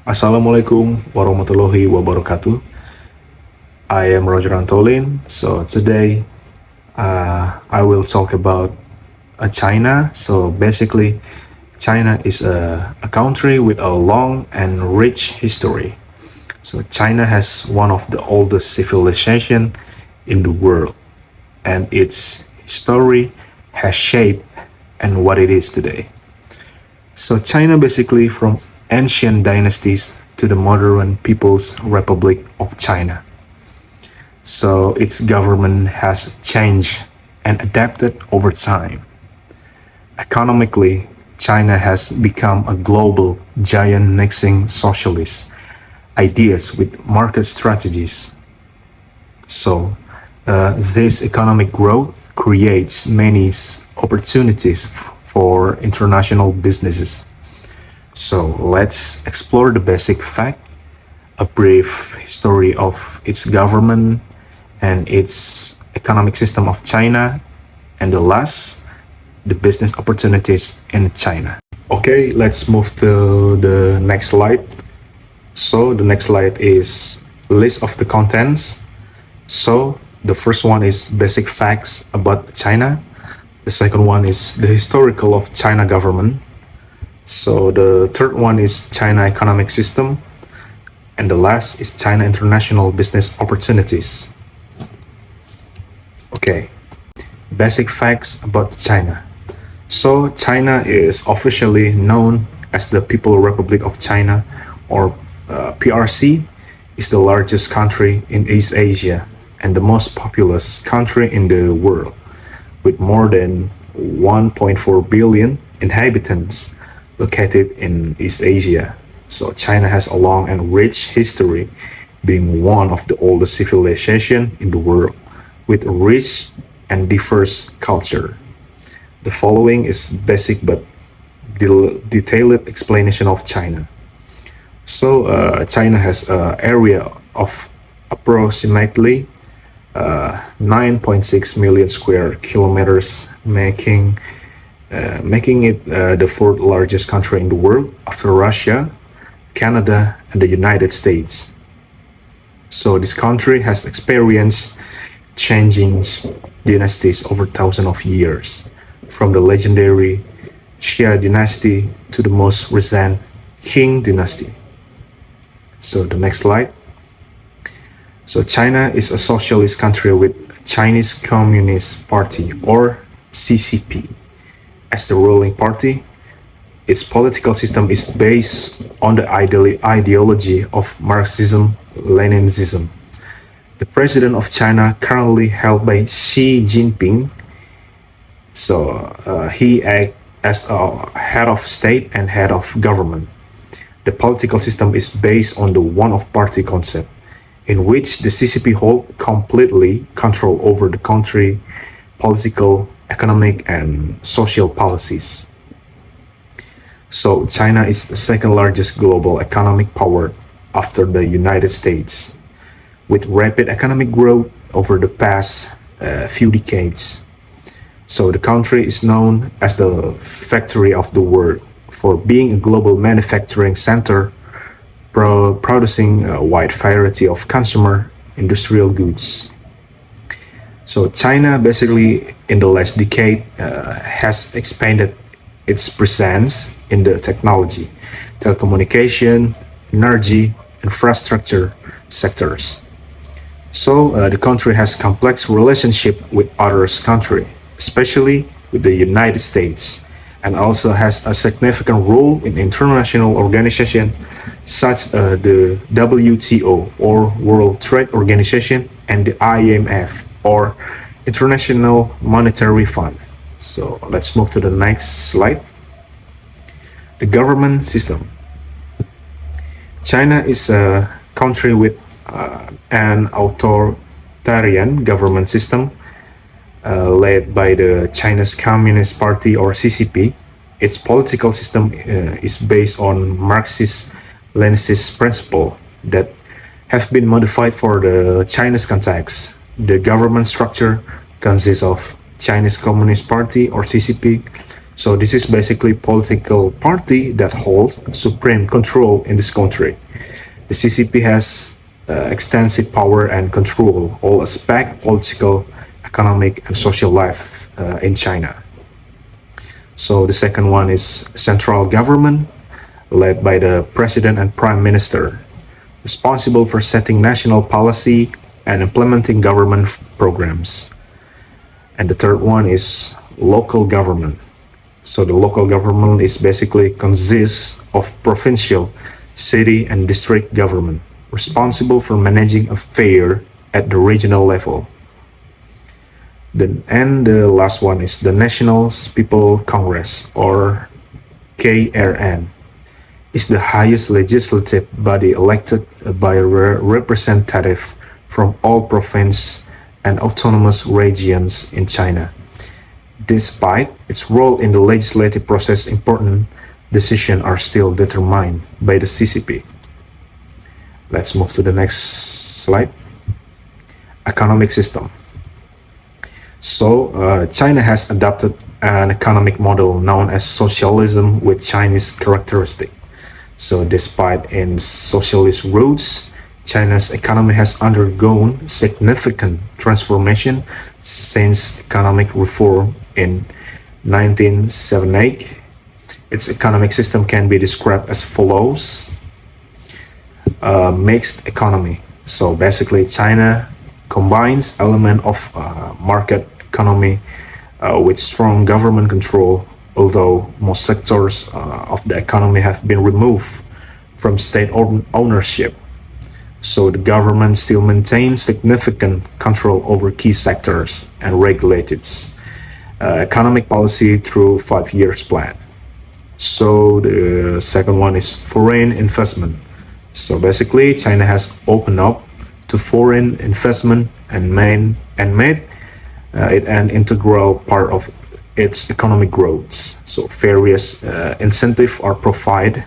Assalamualaikum warahmatullahi wabarakatuh. I am Roger Antolin. So today I will talk about China. So basically, China is a country with a long and rich history. So China has one of the oldest civilization in the world, and its story has shaped and what it is today. So China basically from ancient dynasties to the modern People's Republic of China. So its government has changed and adapted over time. Economically, China has become a global giant mixing socialist ideas with market strategies. So this economic growth creates many opportunities for international businesses. So let's explore the basic fact, a brief history of its government and its economic system of China, and the last, the business opportunities in China. Okay, let's move to the next slide. So the next slide is list of the contents. So the first one is basic facts about China. The second one is the historical of China government. So the third one is China economic system, and the last is China international business opportunities. Okay, basic facts about China. So China is officially known as the People's Republic of China, or PRC, is the largest country in East Asia and the most populous country in the world, with more than 1.4 billion inhabitants located in East Asia. So China has a long and rich history, being one of the oldest civilizations in the world, with a rich and diverse culture. The following is basic but detailed explanation of China. So China has an area of approximately 9.6 million square kilometers, making it the fourth largest country in the world after Russia, Canada, and the United States. So this country has experienced changing dynasties over thousands of years, from the legendary Xia dynasty to the most recent Qing dynasty. So the next slide. So China is a socialist country with Chinese Communist Party, or CCP, as the ruling party. Its political system is based on the ideology of Marxism-Leninism. The president of China currently held by Xi Jinping. So he acts as a head of state and head of government. The political system is based on the one-of-party concept, in which the CCP hold completely control over the country, political, economic, and social policies. So China is the second largest global economic power after the United States, with rapid economic growth over the past few decades. So the country is known as the factory of the world for being a global manufacturing center, producing a wide variety of consumer industrial goods. So China basically in the last decade has expanded its presence in the technology, telecommunication, energy, infrastructure sectors. So the country has complex relationship with other countries, especially with the United States, and also has a significant role in international organizations such as the WTO, or World Trade Organization, and the IMF, or International Monetary Fund. So let's move to the next slide. The government system. China is a country with an authoritarian government system led by the Chinese Communist Party, or CCP. Its political system is based on Marxist-Leninist principles that have been modified for the Chinese context. The government structure consists of Chinese Communist Party, or CCP, So this is basically political party that holds supreme control in this country. The CCP has extensive power and control all aspect political, economic, and social life in China. So the second one is central government, led by the president and prime minister, responsible for setting national policy and implementing government programs. And the third one is local government. So the local government is basically consists of provincial, city, and district government, responsible for managing affairs at the regional level. And the last one is the National People Congress, or KRN. Is the highest legislative body elected by a representative from all provinces and autonomous regions in China. Despite its role in the legislative process, important decisions are still determined by the CCP. Let's move to the next slide. Economic system. So, China has adopted an economic model known as socialism with Chinese characteristics. So, despite its socialist roots, China's economy has undergone significant transformation since economic reform in 1978. Its economic system can be described as follows. Mixed economy. So basically China combines element of market economy with strong government control, although most sectors of the economy have been removed from state ownership. So the government still maintains significant control over key sectors and regulates its economic policy through 5 years plan. So the second one is foreign investment. So basically China has opened up to foreign investment and made it an integral part of its economic growth. So various incentives are provided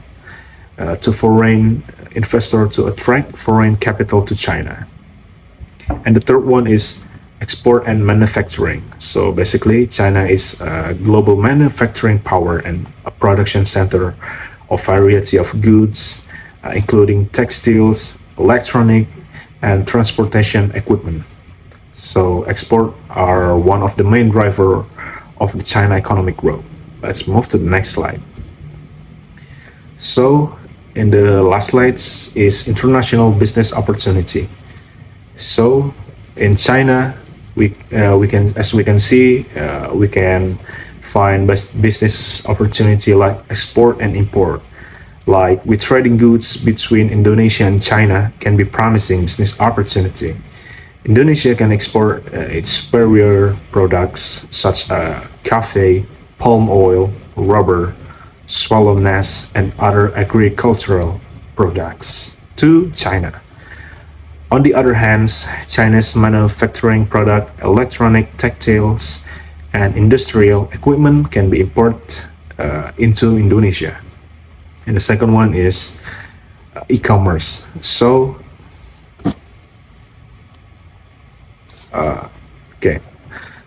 to foreign investors to attract foreign capital to China. And the third one is export and manufacturing. So basically China is a global manufacturing power and a production center of variety of goods, including textiles, electronic, and transportation equipment. So export are one of the main driver of the China economic growth. Let's move to the next slide. So in the last slides is international business opportunity. So in China, we can find business opportunity like export and import. Like with trading goods between Indonesia and China can be promising business opportunity. Indonesia can export its superior products such as coffee, palm oil, rubber, swallow nuts, and other agricultural products to China. On the other hand, China's manufacturing product, electronic, textiles, and industrial equipment can be imported into Indonesia. And the second one is e-commerce. So,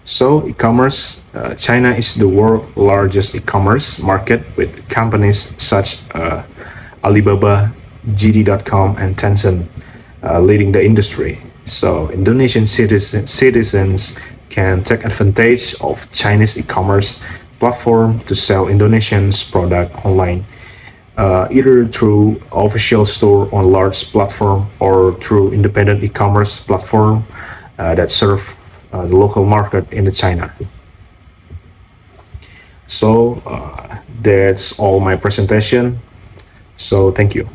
So e-commerce, China is the world's largest e-commerce market with companies such Alibaba, JD.com, and Tencent leading the industry. So Indonesian citizens can take advantage of Chinese e-commerce platform to sell Indonesians product online, either through official store on large platform or through independent e-commerce platform that serve the local market in China. So that's all my presentation. So thank you.